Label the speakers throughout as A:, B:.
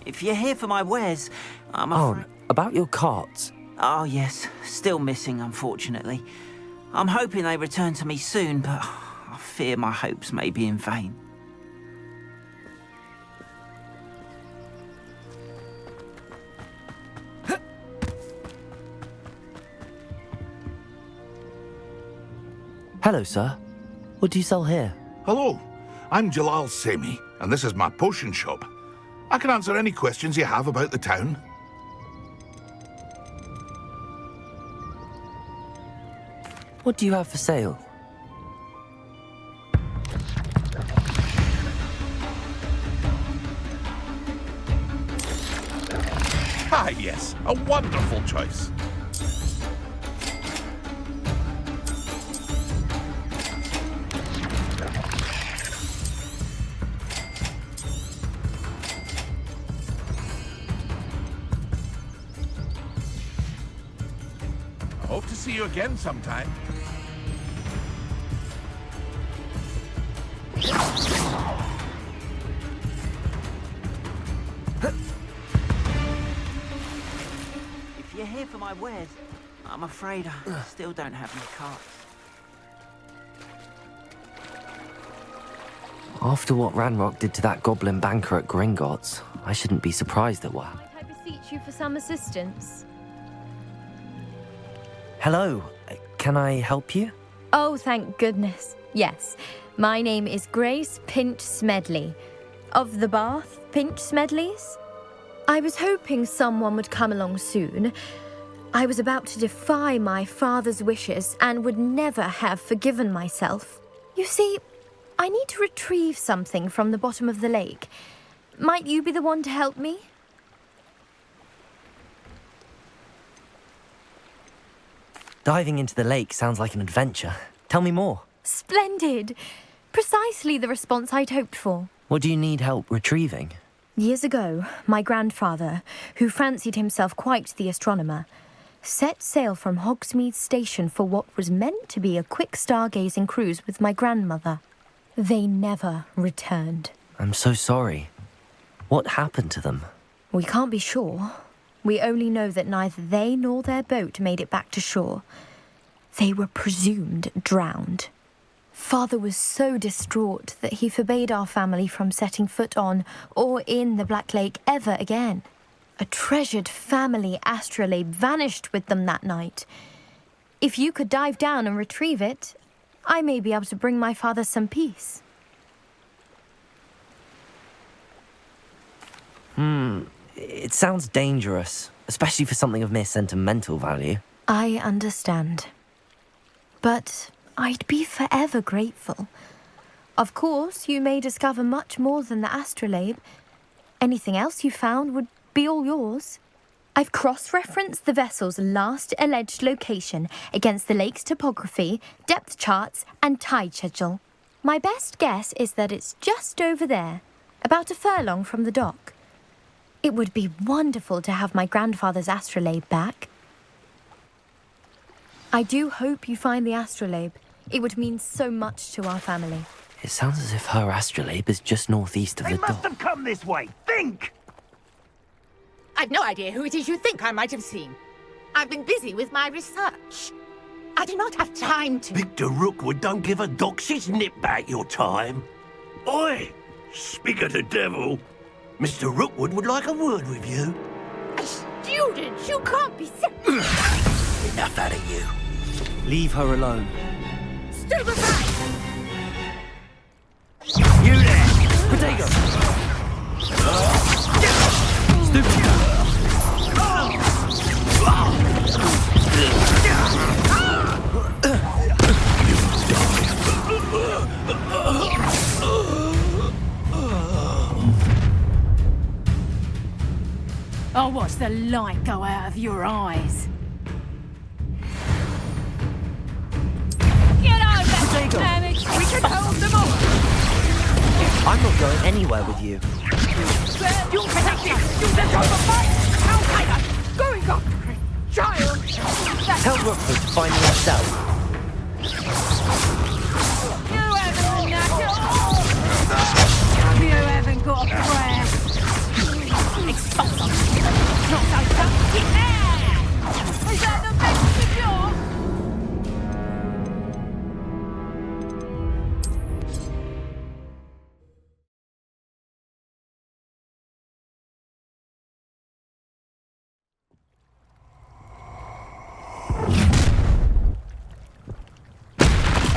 A: If you're here for my wares, I'm
B: Oh, about your carts.
A: Oh, yes. Still missing, unfortunately. I'm hoping they return to me soon, but I fear my hopes may be in vain.
B: Hello, sir. What do you sell here?
C: Hello, I'm Jalal Semi, and this is my potion shop. I can answer any questions you have about the town.
B: What do you have for sale?
C: Ah, yes, a wonderful choice. I hope to see you again sometime.
A: If you're here for my wares, I'm afraid I still don't have my carts.
B: After what Ranrock did to that goblin banker at Gringotts, I shouldn't be surprised at what.
D: Might I beseech you for some assistance?
B: Hello, can I help you?
D: Oh, thank goodness. Yes. My name is Grace Pinch Smedley. Of the Bath Pinch Smedleys? I was hoping someone would come along soon. I was about to defy my father's wishes and would never have forgiven myself. You see, I need to retrieve something from the bottom of the lake. Might you be the one to help me?
B: Diving into the lake sounds like an adventure. Tell me more.
D: Splendid! Precisely the response I'd hoped for.
B: What do you need help retrieving?
D: Years ago, my grandfather, who fancied himself quite the astronomer, set sail from Hogsmeade Station for what was meant to be a quick stargazing cruise with my grandmother. They never returned.
B: I'm so sorry. What happened to them?
D: We can't be sure. We only know that neither they nor their boat made it back to shore. They were presumed drowned. Father was so distraught that he forbade our family from setting foot on or in the Black Lake ever again. A treasured family astrolabe vanished with them that night. If you could dive down and retrieve it, I may be able to bring my father some peace.
B: It sounds dangerous, especially for something of mere sentimental value.
D: I understand. But I'd be forever grateful. Of course, you may discover much more than the astrolabe. Anything else you found would be all yours. I've cross-referenced the vessel's last alleged location against the lake's topography, depth charts, and tide schedule. My best guess is that it's just over there, about a furlong from the dock. It would be wonderful to have my grandfather's astrolabe back. I do hope you find the astrolabe. It would mean so much to our family.
B: It sounds as if her astrolabe is just northeast of
E: They
B: the
E: must
B: dock.
E: have come this way. Think!
F: I've no idea who it is you think I might have seen. I've been busy with my research. I do not have time to...
E: Victor Rookwood don't give a doxy's nip back your time. Oi! Speak of the devil. Mr. Rookwood would like a word with you.
F: A student? You can't be so...
E: Enough out of you.
B: Leave her alone.
F: Stupefy!
E: You there!
B: Potato!
G: I'll watch the light go out of your eyes. Get over,
B: Potato.
G: damn it! We can hold them all!
B: I'm not going anywhere with you.
G: You protect me! You just hold the fight! Outsider! Going after a child!
B: Tell Rookwood to find me herself.
G: You haven't enough! You haven't got a prayer!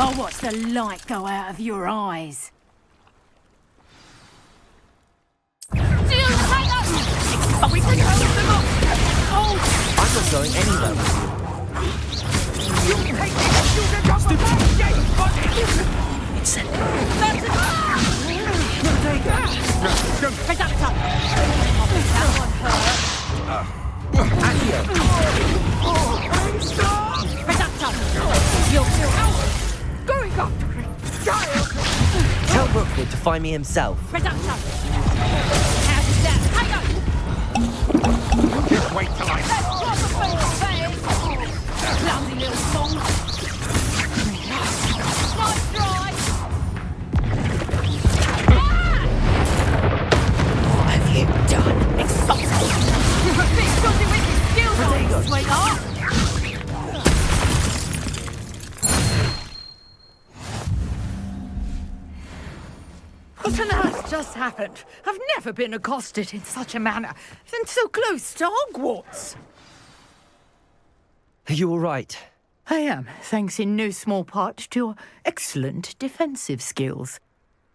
G: I'll watch the light go out of your eyes. Are we going them up? Oh!
B: I'm not going anywhere with you.
G: You take
B: It's it.
G: That's it! Predator! That one hurt.
B: Accio.
G: Predator! You're going after it! Child!
B: Tell Rookwood to find me himself.
G: Predator! How's that? Hang on!
C: Just wait till I...
G: Clumsy little song. Nice try! What have you done? Exposed! Bit filthy with your skills on, sweetheart! What on earth just happened? I've never been accosted in such a manner, and so close to Hogwarts.
B: Are you all right?
G: I am, thanks in no small part to your excellent defensive skills.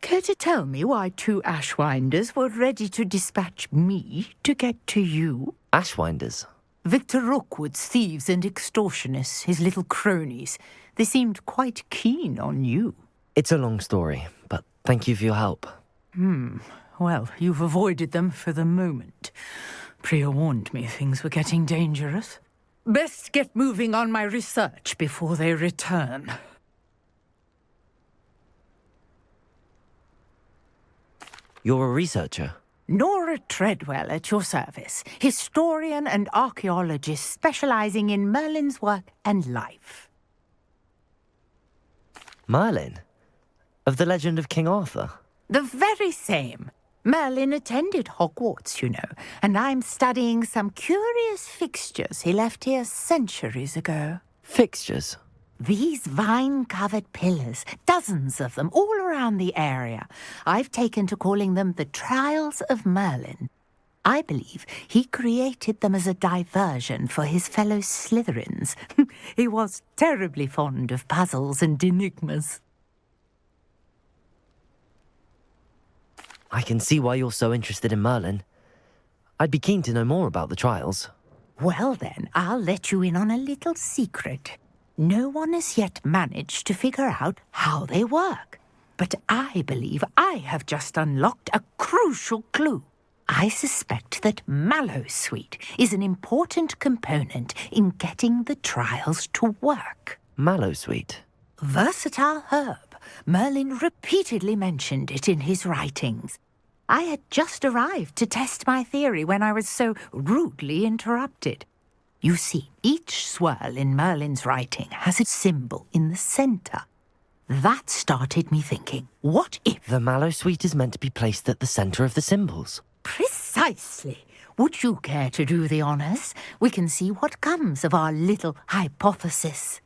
G: Care to tell me why 2 Ashwinders were ready to dispatch me to get to you?
B: Ashwinders.
G: Victor Rookwood's thieves and extortionists, his little cronies. They seemed quite keen on you.
B: It's a long story, but thank you for your help.
G: Well, you've avoided them for the moment. Priya warned me things were getting dangerous. Best get moving on my research before they return.
B: You're a researcher?
G: Nora Treadwell at your service, historian and archaeologist specializing in Merlin's work and life.
B: Merlin? Of the legend of King Arthur?
G: The very same. Merlin attended Hogwarts, you know, and I'm studying some curious fixtures he left here centuries ago.
B: Fixtures?
G: These vine-covered pillars, dozens of them, all around the area. I've taken to calling them the Trials of Merlin. I believe he created them as a diversion for his fellow Slytherins. He was terribly fond of puzzles and enigmas.
B: I can see why you're so interested in Merlin. I'd be keen to know more about the trials.
G: Well then, I'll let you in on a little secret. No one has yet managed to figure out how they work. But I believe I have just unlocked a crucial clue. I suspect that Mallowsweet is an important component in getting the trials to work.
B: Mallowsweet?
G: Versatile herb. Merlin repeatedly mentioned it in his writings. I had just arrived to test my theory when I was so rudely interrupted. You see, each swirl in Merlin's writing has a symbol in the centre. That started me thinking, what if...
B: The Mallowsweet is meant to be placed at the centre of the symbols.
G: Precisely. Would you care to do the honours? We can see what comes of our little hypothesis.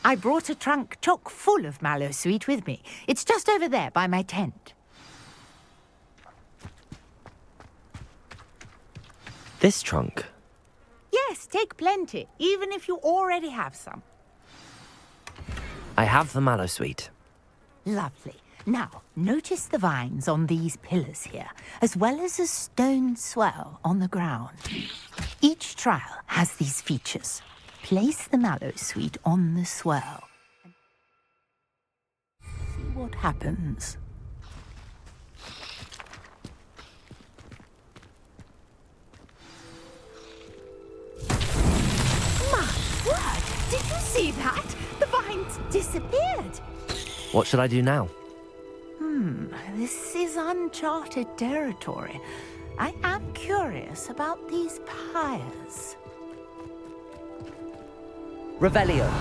G: I brought a trunk chock full of Mallowsweet with me. It's just over there by my tent.
B: This trunk?
G: Yes, take plenty, even if you already have some.
B: I have the Mallowsweet.
G: Lovely. Now, notice the vines on these pillars here, as well as a stone swell on the ground. Each trial has these features. Place the Mallowsweet on the swell. See what happens. My word! Did you see that? The vines disappeared.
B: What should I do now?
G: This is uncharted territory. I am curious about these pyres.
B: Revelio.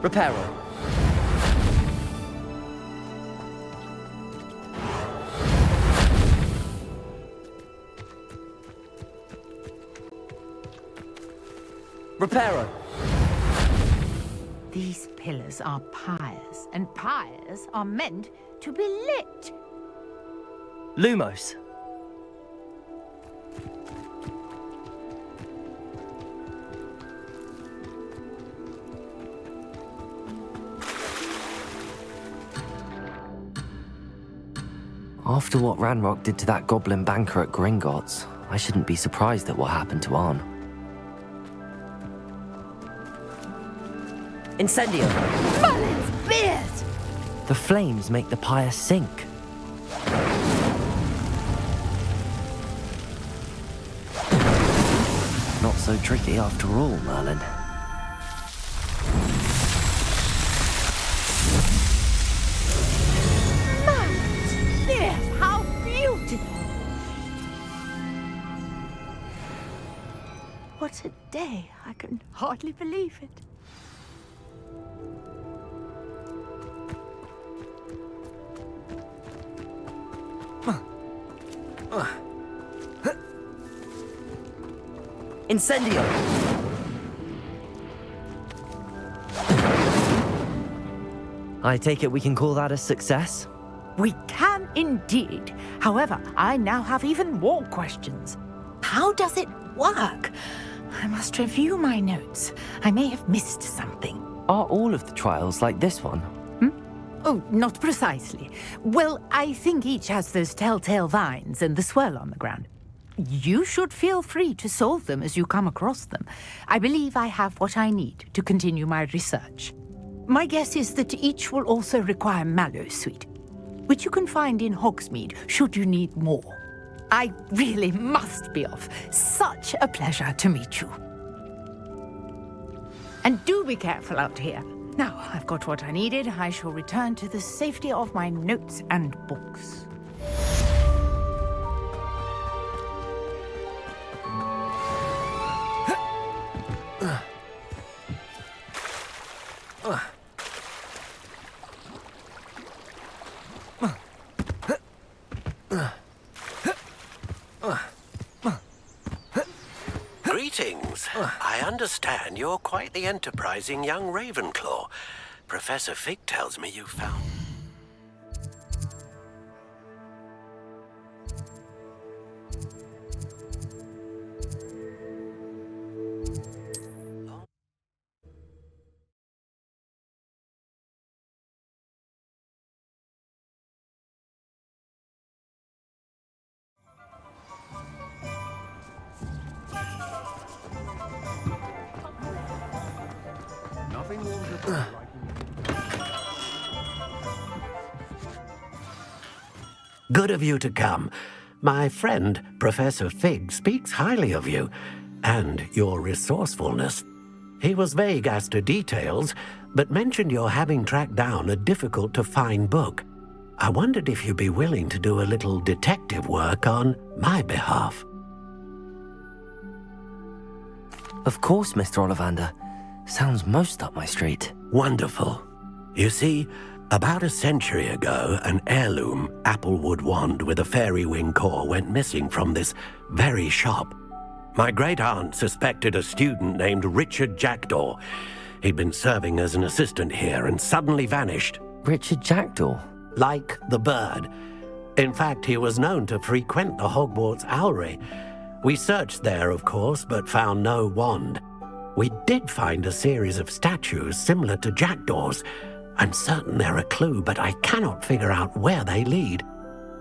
B: Reparo. Reparo!
G: These pillars are pyres, and pyres are meant to be lit.
B: Lumos! After what Ranrock did to that goblin banker at Gringotts, I shouldn't be surprised at what happened to Arn. Incendio!
G: Merlin's beard!
B: The flames make the pyre sink. Not so tricky after all, Merlin.
G: Merlin's beard! How beautiful! What a day! I can hardly believe it.
B: Incendio! I take it we can call that a success?
G: We can indeed. However, I now have even more questions. How does it work? I must review my notes. I may have missed something.
B: Are all of the trials like this one?
G: Oh, not precisely. Well, I think each has those telltale vines and the swirl on the ground. You should feel free to solve them as you come across them. I believe I have what I need to continue my research. My guess is that each will also require Mallowsweet, which you can find in Hogsmeade should you need more. I really must be off. Such a pleasure to meet you. And do be careful out here. Now I've got what I needed, I shall return to the safety of my notes and books.
E: Greetings. I understand you're quite the enterprising young Ravenclaw. Professor Fig tells me you found... Good of you to come. My friend, Professor Fig, speaks highly of you and your resourcefulness. He was vague as to details, but mentioned your having tracked down a difficult-to-find book. I wondered if you'd be willing to do a little detective work on my behalf.
B: Of course, Mr. Ollivander. Sounds most up my street.
E: Wonderful. You see, about a century ago, an heirloom applewood wand with a fairy wing core went missing from this very shop. My great-aunt suspected a student named Richard Jackdaw. He'd been serving as an assistant here and suddenly vanished.
B: Richard Jackdaw?
E: Like the bird. In fact, he was known to frequent the Hogwarts Owlery. We searched there, of course, but found no wand. We did find a series of statues similar to Jackdaw's. I'm certain they're a clue, but I cannot figure out where they lead.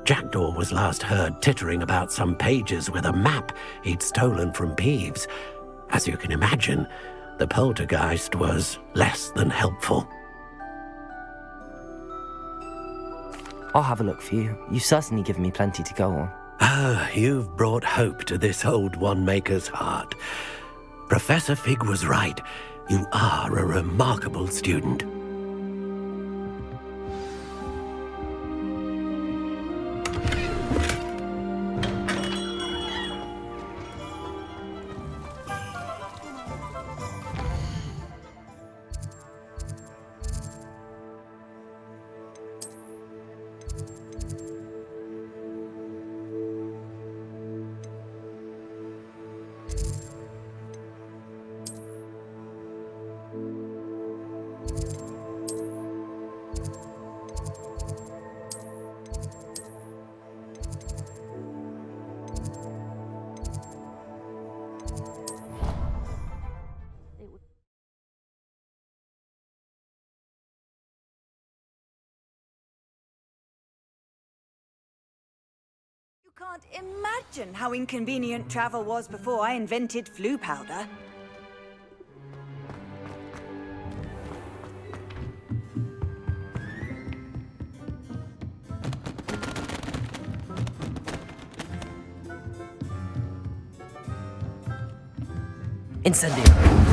E: Jackdaw was last heard tittering about some pages with a map he'd stolen from Peeves. As you can imagine, the poltergeist was less than helpful.
B: I'll have a look for you. You've certainly given me plenty to go on.
E: Ah, you've brought hope to this old one-maker's heart. Professor Fig was right. You are a remarkable student.
H: can't imagine how inconvenient travel was before I invented flu powder.
B: Incendio.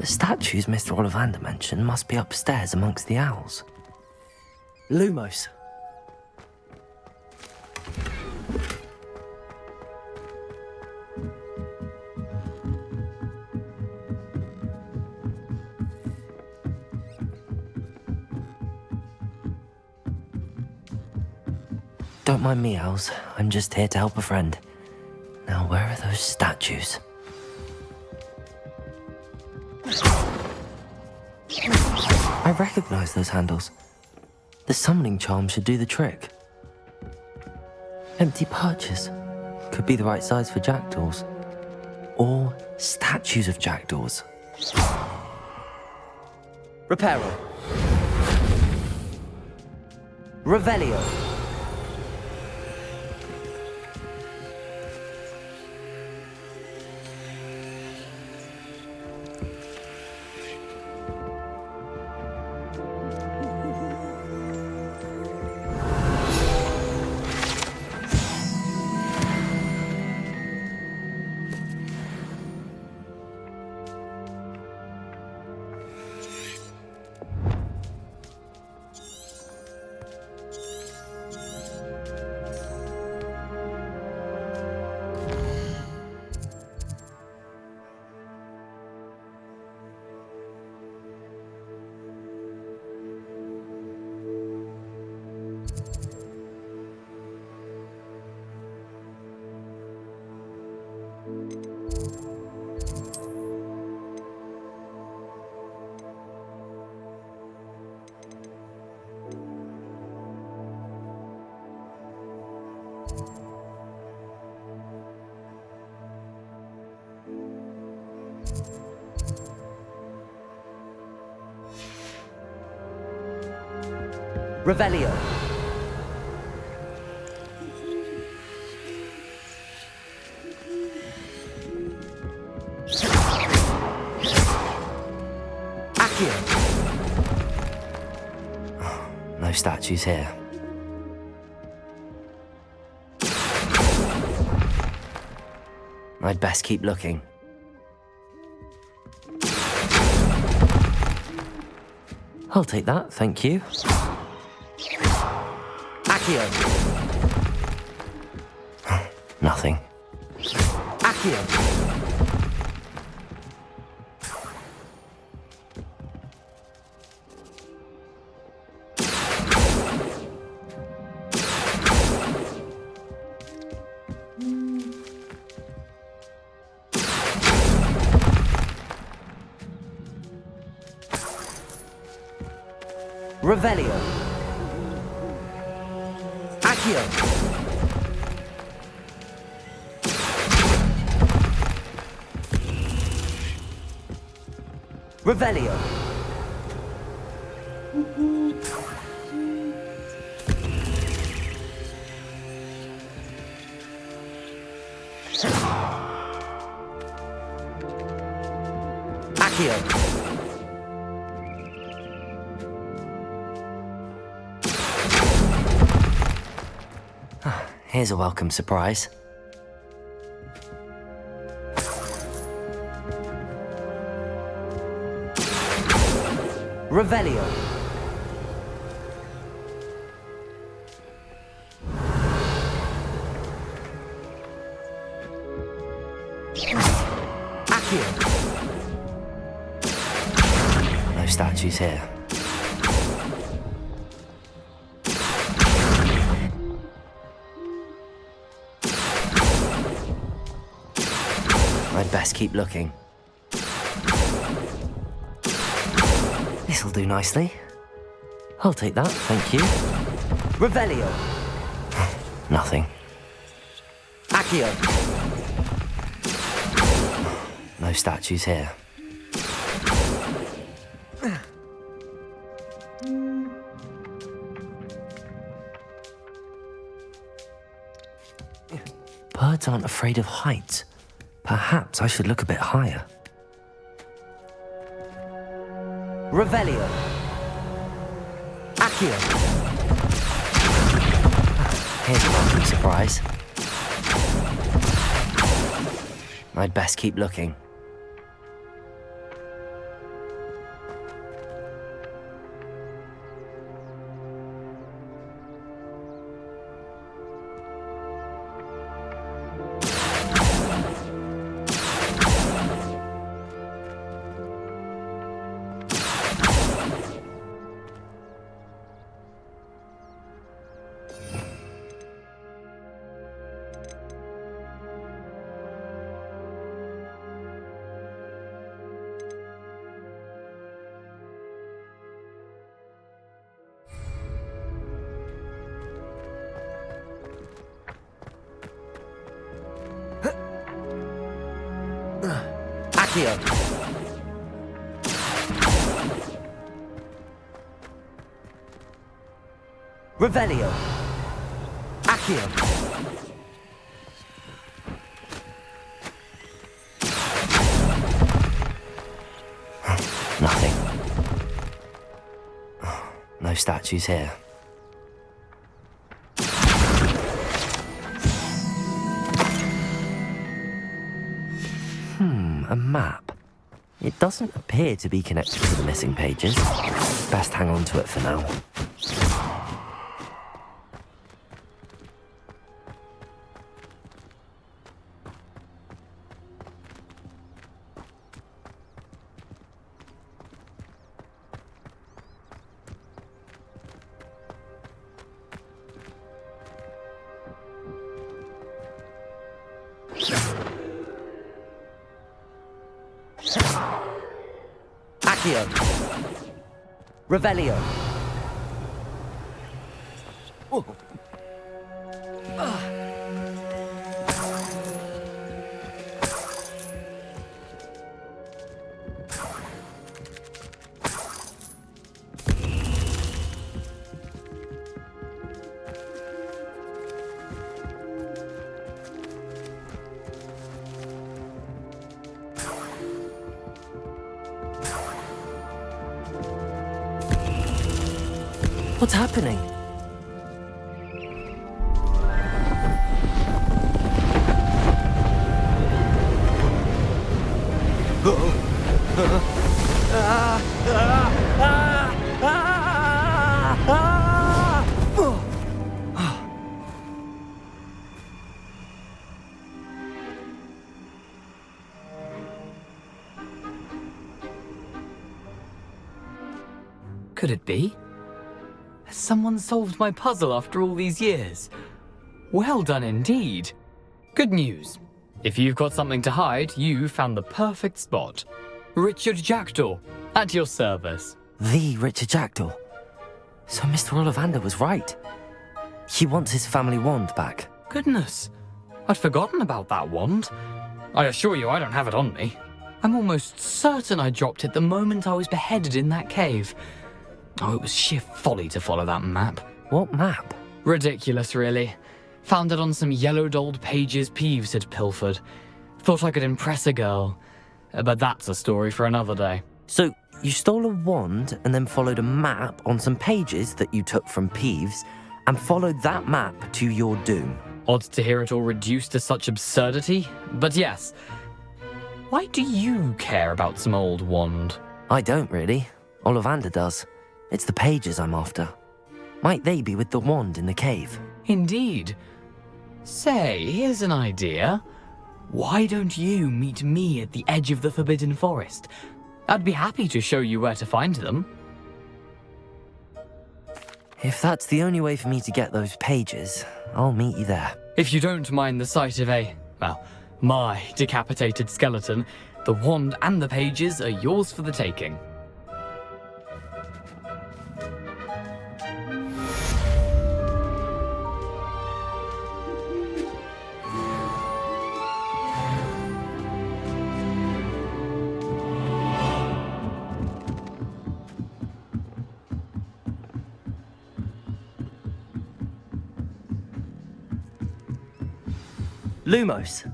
B: The statues Mr. Ollivander mentioned must be upstairs amongst the owls. Lumos. Don't mind me, owls. I'm just here to help a friend. Now, where are those statues? I recognize those handles. The summoning charm should do the trick. Empty perches. Could be the right size for jackdaws. Or statues of jackdaws. Reparo. Revelio. Revelio. Accio. No statues here. I'd best keep looking. I'll take that, thank you. Accio. Nothing. Accio. Revelio. Accio. Revelio. Accio. Here's a welcome surprise. Revelio. Accio. No statues here. I'd best keep looking. This'll do nicely. I'll take that, thank you. Revelio. Nothing. Accio. No statues here. Birds aren't afraid of heights. Perhaps I should look a bit higher. Revelio. Accio. Here's a welcome surprise. I'd best keep looking. Accio. Revelio. Accio. Nothing. No statues here. A map. It doesn't appear to be connected to the missing pages. Best hang on to it for now. Accio. Revelio. What's happening?
I: Could it be? Has someone solved my puzzle after all these years? Well done indeed. Good news. If you've got something to hide, you found the perfect spot. Richard Jackdaw, at your service.
B: The Richard Jackdaw. So Mr. Ollivander was right. He wants his family wand back.
I: Goodness, I'd forgotten about that wand. I assure you I don't have it on me. I'm almost certain I dropped it the moment I was beheaded in that cave. Oh, it was sheer folly to follow that map.
B: What map?
I: Ridiculous, really. Found it on some yellowed old pages Peeves had pilfered. Thought I could impress a girl. But that's a story for another day.
B: So you stole a wand and then followed a map on some pages that you took from Peeves and followed that map to your doom.
I: Odd to hear it all reduced to such absurdity, but yes. Why do you care about some old wand?
B: I don't really. Ollivander does. It's the pages I'm after. Might they be with the wand in the cave?
I: Indeed. Say, here's an idea. Why don't you meet me at the edge of the Forbidden Forest? I'd be happy to show you where to find them.
B: If that's the only way for me to get those pages, I'll meet you there.
I: If you don't mind the sight of my decapitated skeleton, the wand and the pages are yours for the taking.
B: Lumos.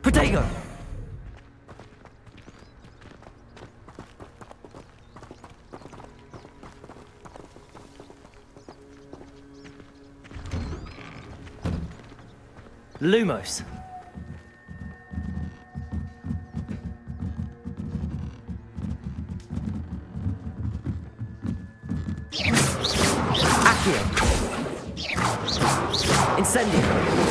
B: Protego! Lumos. Accio. Incendio.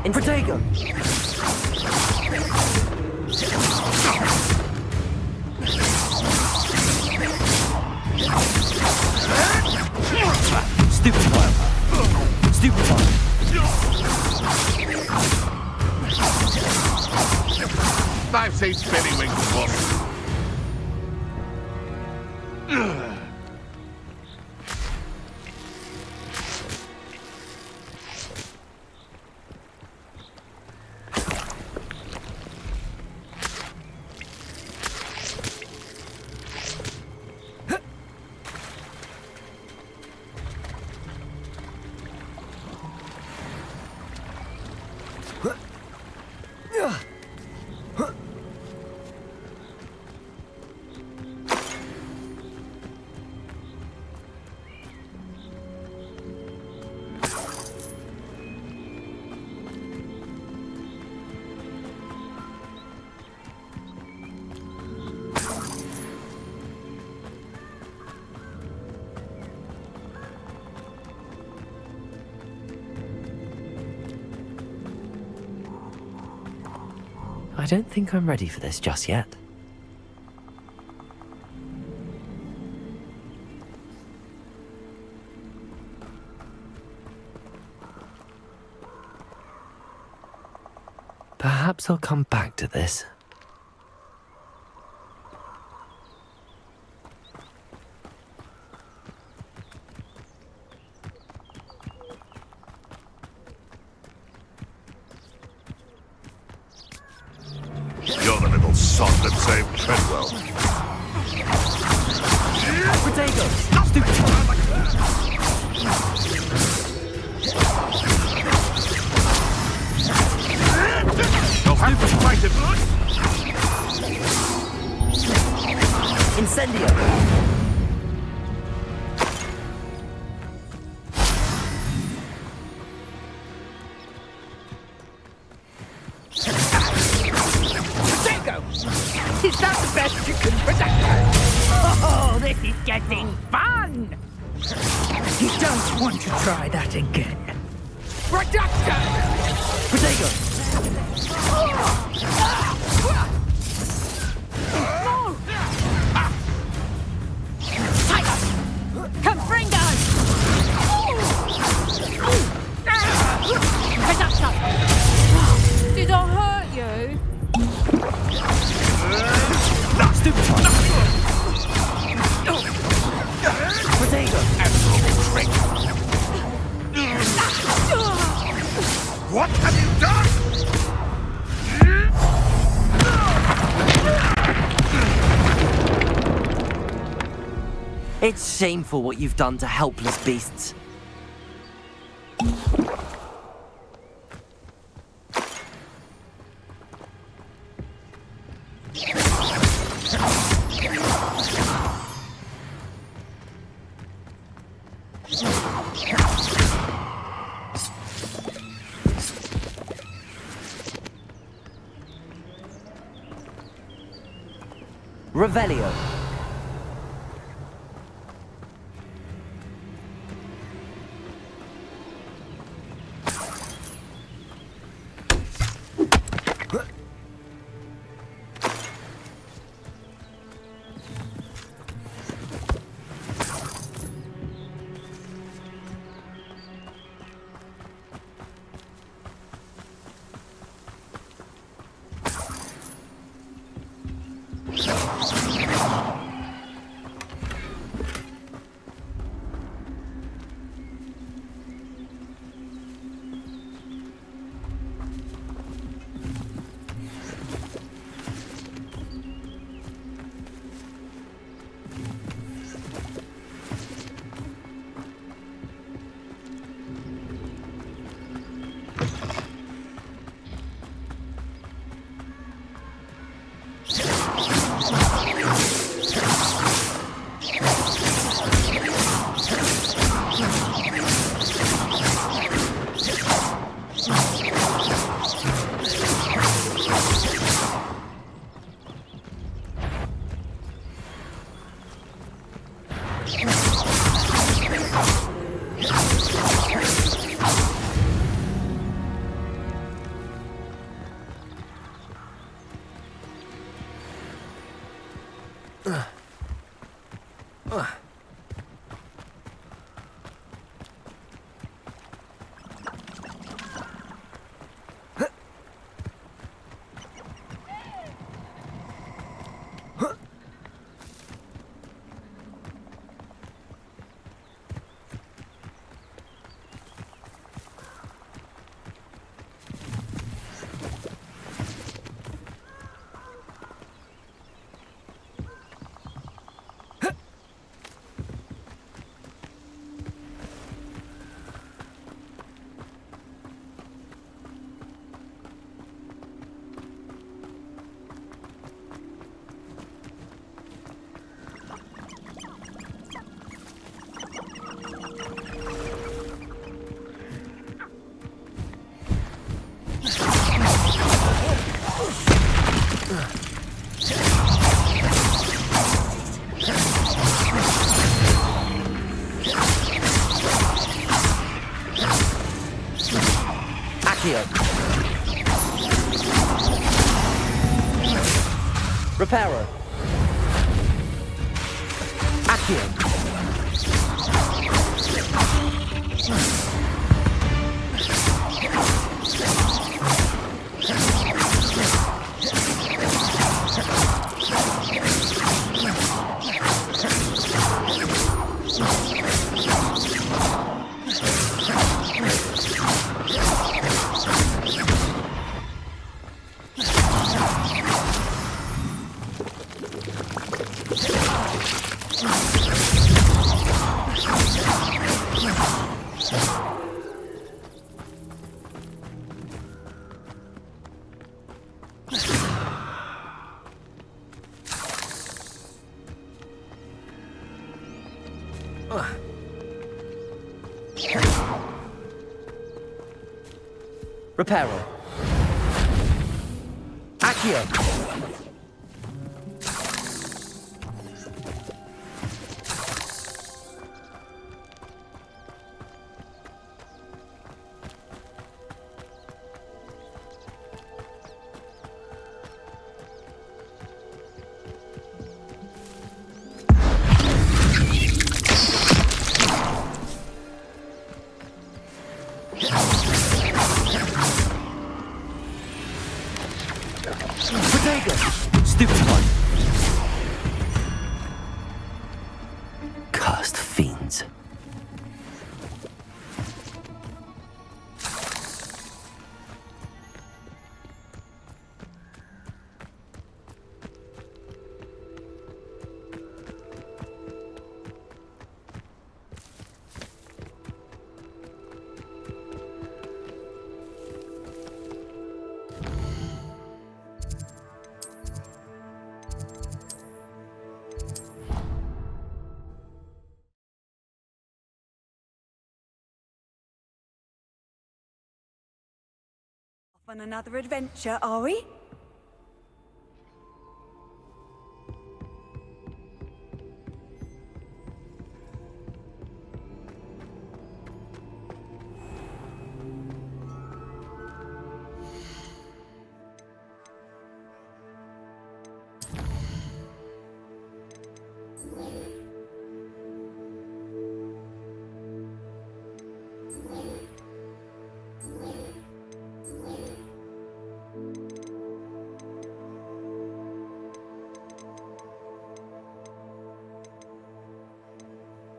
B: In Protego! Stupefy! Stupefy!
C: I've seen spinnywinks once.
B: I don't think I'm ready for this just yet. Perhaps I'll come back to this.
C: You're the little sod that saved Treadwell.
B: Potato!
C: You'll have to fight it.
B: Incendio!
G: Is that the best you can protect? Oh, this is getting fun! You don't want to try that again. Production!
B: Potato!
G: No! Confringo! Production! Did I hurt you?
B: Stupid one! Potato!
C: What have you done?
B: It's shameful what you've done to helpless beasts. Revelio. Reparo. Accio. Reparo. Accio. Stupid one. Cursed fiends.
H: On another adventure, are we?